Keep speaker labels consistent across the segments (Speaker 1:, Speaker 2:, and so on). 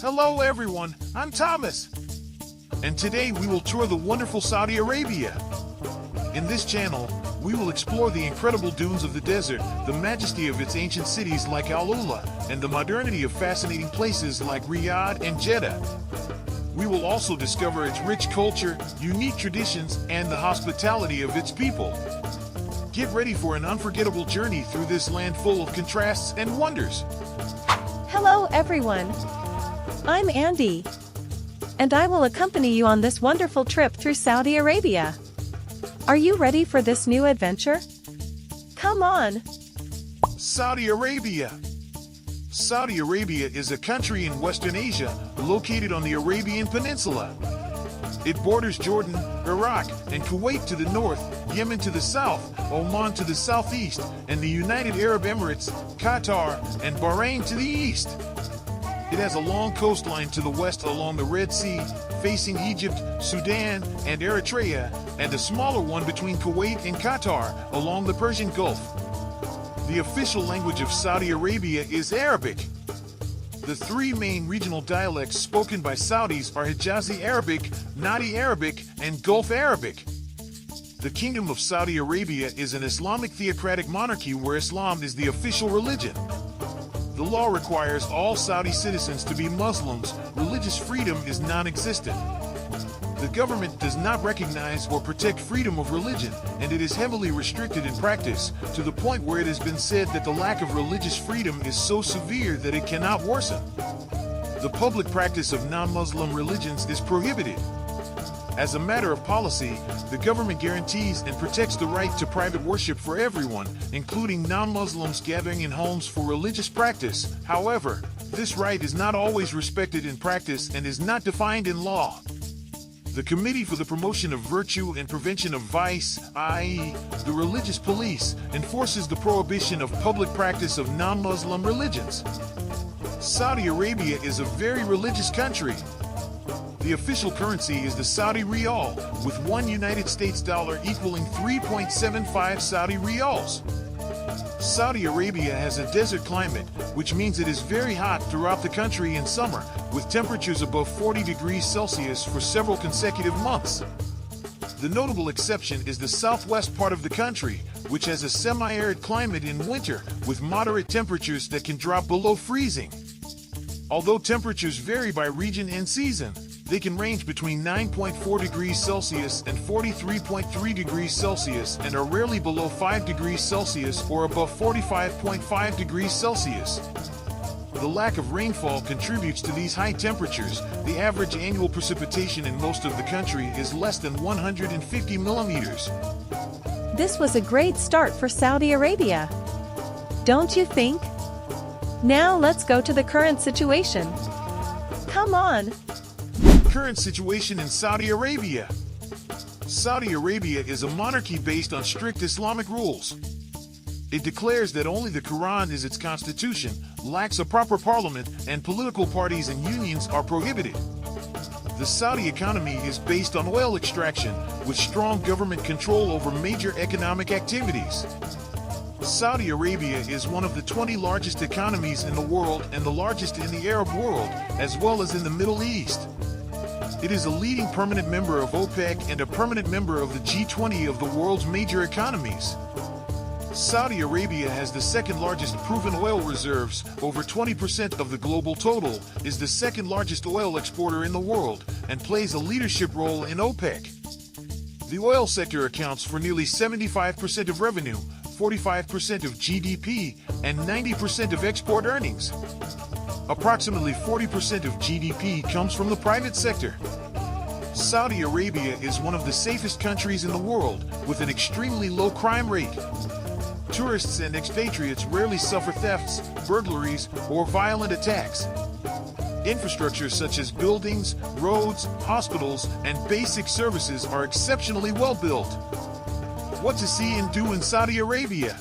Speaker 1: Hello everyone, I'm Thomas. And today we will tour the wonderful Saudi Arabia. In this channel, we will explore the incredible dunes of the desert, the majesty of its ancient cities like Al Ula, and the modernity of fascinating places like Riyadh and Jeddah. We will also discover its rich culture, unique traditions, and the hospitality of its people. Get ready for an unforgettable journey through this land full of contrasts and wonders.
Speaker 2: Hello everyone. I'm Andy. And I will accompany you on this wonderful trip through Saudi Arabia. Are you ready for this new adventure? Come on!
Speaker 1: Saudi Arabia. Saudi Arabia is a country in Western Asia, located on the Arabian Peninsula. It borders Jordan, Iraq, and Kuwait to the north, Yemen to the south, Oman to the southeast, and the United Arab Emirates, Qatar, and Bahrain to the east. It has a long coastline to the west along the Red Sea, facing Egypt, Sudan, and Eritrea, and a smaller one between Kuwait and Qatar, along the Persian Gulf. The official language of Saudi Arabia is Arabic. The three main regional dialects spoken by Saudis are Hijazi Arabic, Nadi Arabic, and Gulf Arabic. The Kingdom of Saudi Arabia is an Islamic theocratic monarchy where Islam is the official religion. The law requires all Saudi citizens to be Muslims. Religious freedom is non-existent. The government does not recognize or protect freedom of religion, and it is heavily restricted in practice, to the point where it has been said that the lack of religious freedom is so severe that it cannot worsen. The public practice of non-Muslim religions is prohibited. As a matter of policy, the government guarantees and protects the right to private worship for everyone, including non-Muslims gathering in homes for religious practice. However, this right is not always respected in practice and is not defined in law. The Committee for the Promotion of Virtue and Prevention of Vice, i.e., the religious police, enforces the prohibition of public practice of non-Muslim religions. Saudi Arabia is a very religious country. The official currency is the Saudi Riyal, with one United States dollar equaling 3.75 Saudi Riyals. Saudi Arabia has a desert climate, which means it is very hot throughout the country in summer, with temperatures above 40 degrees Celsius for several consecutive months. The notable exception is the southwest part of the country, which has a semi-arid climate in winter, with moderate temperatures that can drop below freezing. Although temperatures vary by region and season, they can range between 9.4 degrees Celsius and 43.3 degrees Celsius and are rarely below 5 degrees Celsius or above 45.5 degrees Celsius. The lack of rainfall contributes to these high temperatures. The average annual precipitation in most of the country is less than 150 millimeters.
Speaker 2: This was a great start for Saudi Arabia. Don't you think? Now let's go to the current situation. Come on!
Speaker 1: Current situation in Saudi Arabia. Saudi Arabia is a monarchy based on strict Islamic rules. It declares that only the Quran is its constitution, lacks a proper parliament, and political parties and unions are prohibited. The Saudi economy is based on oil extraction, with strong government control over major economic activities. Saudi Arabia is one of the 20 largest economies in the world and the largest in the Arab world, as well as in the Middle East. It is a leading permanent member of OPEC and a permanent member of the G20 of the world's major economies. Saudi Arabia has the second largest proven oil reserves, over 20% of the global total, is the second largest oil exporter in the world, and plays a leadership role in OPEC. The oil sector accounts for nearly 75% of revenue, 45% of GDP, and 90% of export earnings. Approximately 40% of GDP comes from the private sector. Saudi Arabia is one of the safest countries in the world, with an extremely low crime rate. Tourists and expatriates rarely suffer thefts, burglaries, or violent attacks. Infrastructure such as buildings, roads, hospitals, and basic services are exceptionally well built. What to see and do in Saudi Arabia?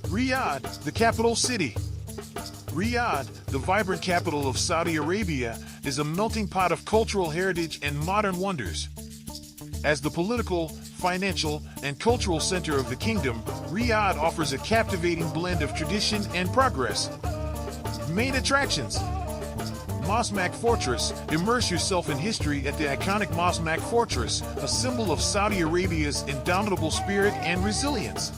Speaker 1: Riyadh, the capital city. Riyadh, the vibrant capital of Saudi Arabia, is a melting pot of cultural heritage and modern wonders. As the political, financial, and cultural center of the kingdom, Riyadh offers a captivating blend of tradition and progress. Main attractions. Mosmak Fortress. Immerse yourself in history at the iconic Mosmak Fortress, a symbol of Saudi Arabia's indomitable spirit and resilience.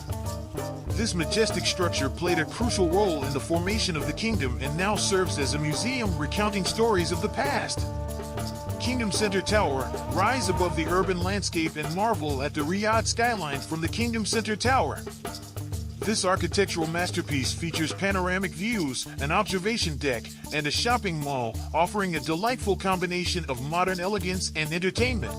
Speaker 1: This majestic structure played a crucial role in the formation of the kingdom and now serves as a museum recounting stories of the past. Kingdom Center Tower. Rise above the urban landscape and marvel at the Riyadh skyline from the Kingdom Center Tower. This architectural masterpiece features panoramic views, an observation deck, and a shopping mall, offering a delightful combination of modern elegance and entertainment.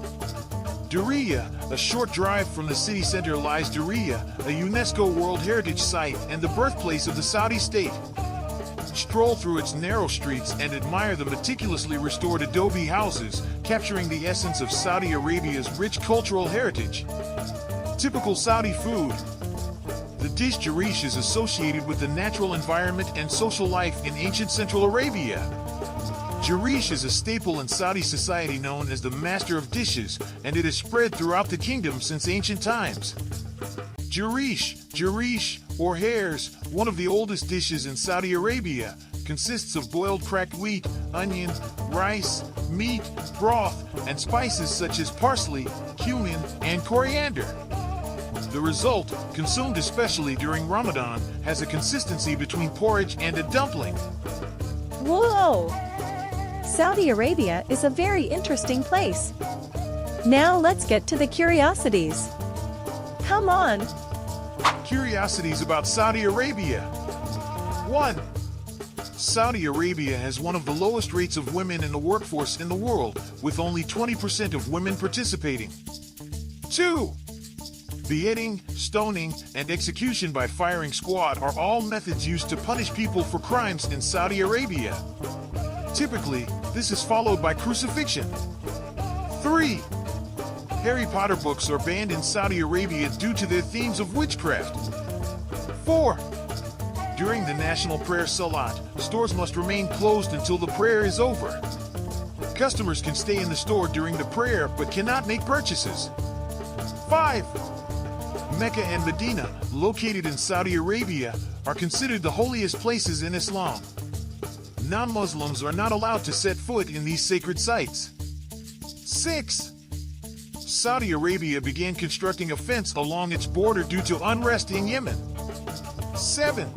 Speaker 1: Diriyah. A short drive from the city center lies Diriyah, a UNESCO World Heritage Site and the birthplace of the Saudi state. Stroll through its narrow streets and admire the meticulously restored adobe houses, capturing the essence of Saudi Arabia's rich cultural heritage. Typical Saudi food. The dish jarish is associated with the natural environment and social life in ancient Central Arabia. Jarish is a staple in Saudi society known as the master of dishes, and it has spread throughout the kingdom since ancient times. Jarish, or hares, one of the oldest dishes in Saudi Arabia, consists of boiled cracked wheat, onion, rice, meat, broth, and spices such as parsley, cumin, and coriander. The result, consumed especially during Ramadan, has a consistency between porridge and a dumpling.
Speaker 2: Whoa! Saudi Arabia is a very interesting place. Now let's get to the curiosities. Come on!
Speaker 1: Curiosities about Saudi Arabia. 1. Saudi Arabia has one of the lowest rates of women in the workforce in the world, with only 20% of women participating. 2. Beheading, stoning, and execution by firing squad are all methods used to punish people for crimes in Saudi Arabia. Typically, this is followed by crucifixion. 3. Harry Potter books are banned in Saudi Arabia due to their themes of witchcraft. 4. During the national prayer salat, stores must remain closed until the prayer is over. Customers can stay in the store during the prayer but cannot make purchases. 5. Mecca and Medina, located in Saudi Arabia, are considered the holiest places in Islam. Non-Muslims are not allowed to set foot in these sacred sites. 6. Saudi Arabia began constructing a fence along its border due to unrest in Yemen. 7.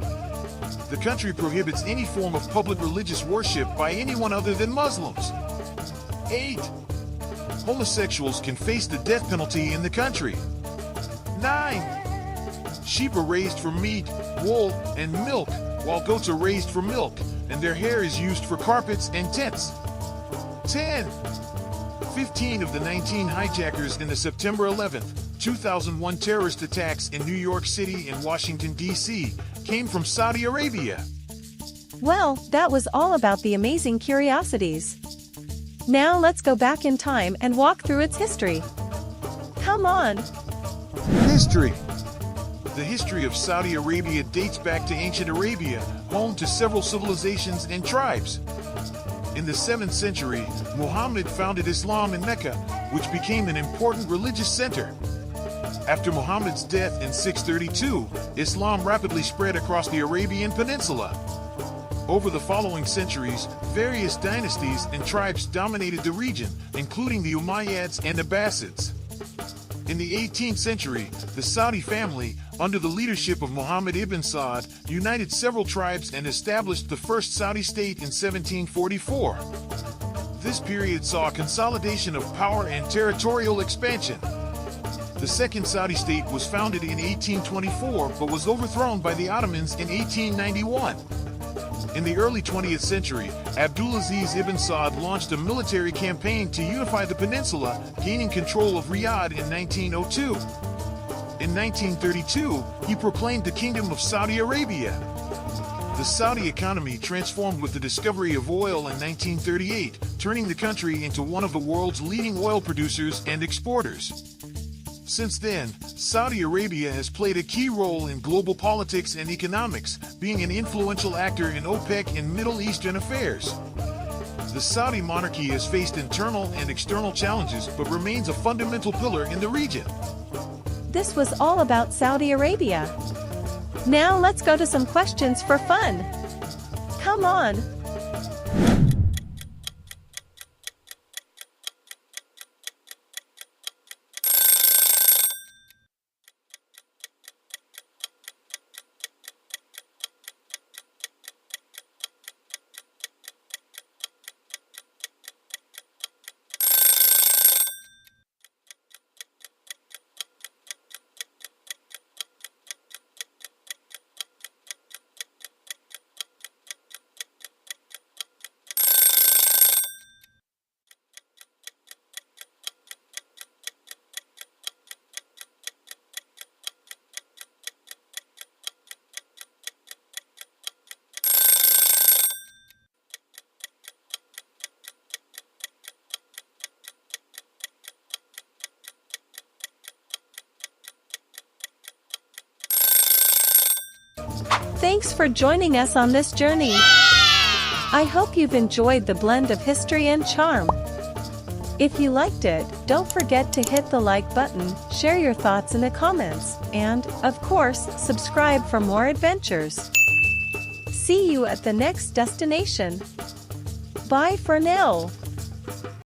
Speaker 1: The country prohibits any form of public religious worship by anyone other than Muslims. 8. Homosexuals can face the death penalty in the country. 9. Sheep are raised for meat, wool, and milk, while goats are raised for milk, and their hair is used for carpets and tents. 10. 15 of the 19 hijackers in the September 11, 2001 terrorist attacks in New York City and Washington, D.C. came from Saudi Arabia.
Speaker 2: Well, that was all about the amazing curiosities. Now let's go back in time and walk through its history. Come on!
Speaker 1: History. The history of Saudi Arabia dates back to ancient Arabia, home to several civilizations and tribes. In the 7th century, Muhammad founded Islam in Mecca, which became an important religious center. After Muhammad's death in 632, Islam rapidly spread across the Arabian Peninsula. Over the following centuries, various dynasties and tribes dominated the region, including the Umayyads and Abbasids. In the 18th century, the Saudi family, under the leadership of Muhammad ibn Saud, united several tribes and established the first Saudi state in 1744. This period saw a consolidation of power and territorial expansion. The second Saudi state was founded in 1824 but was overthrown by the Ottomans in 1891. In the early 20th century, Abdulaziz ibn Saud launched a military campaign to unify the peninsula, gaining control of Riyadh in 1902. In 1932, he proclaimed the Kingdom of Saudi Arabia. The Saudi economy transformed with the discovery of oil in 1938, turning the country into one of the world's leading oil producers and exporters. Since then, Saudi Arabia has played a key role in global politics and economics, being an influential actor in OPEC and Middle Eastern affairs. The Saudi monarchy has faced internal and external challenges but remains a fundamental pillar in the region.
Speaker 2: This was all about Saudi Arabia. Now let's go to some questions for fun. Come on! Thanks for joining us on this journey. I hope you've enjoyed the blend of history and charm. If you liked it, don't forget to hit the like button, share your thoughts in the comments, and, of course, subscribe for more adventures. See you at the next destination. Bye for now.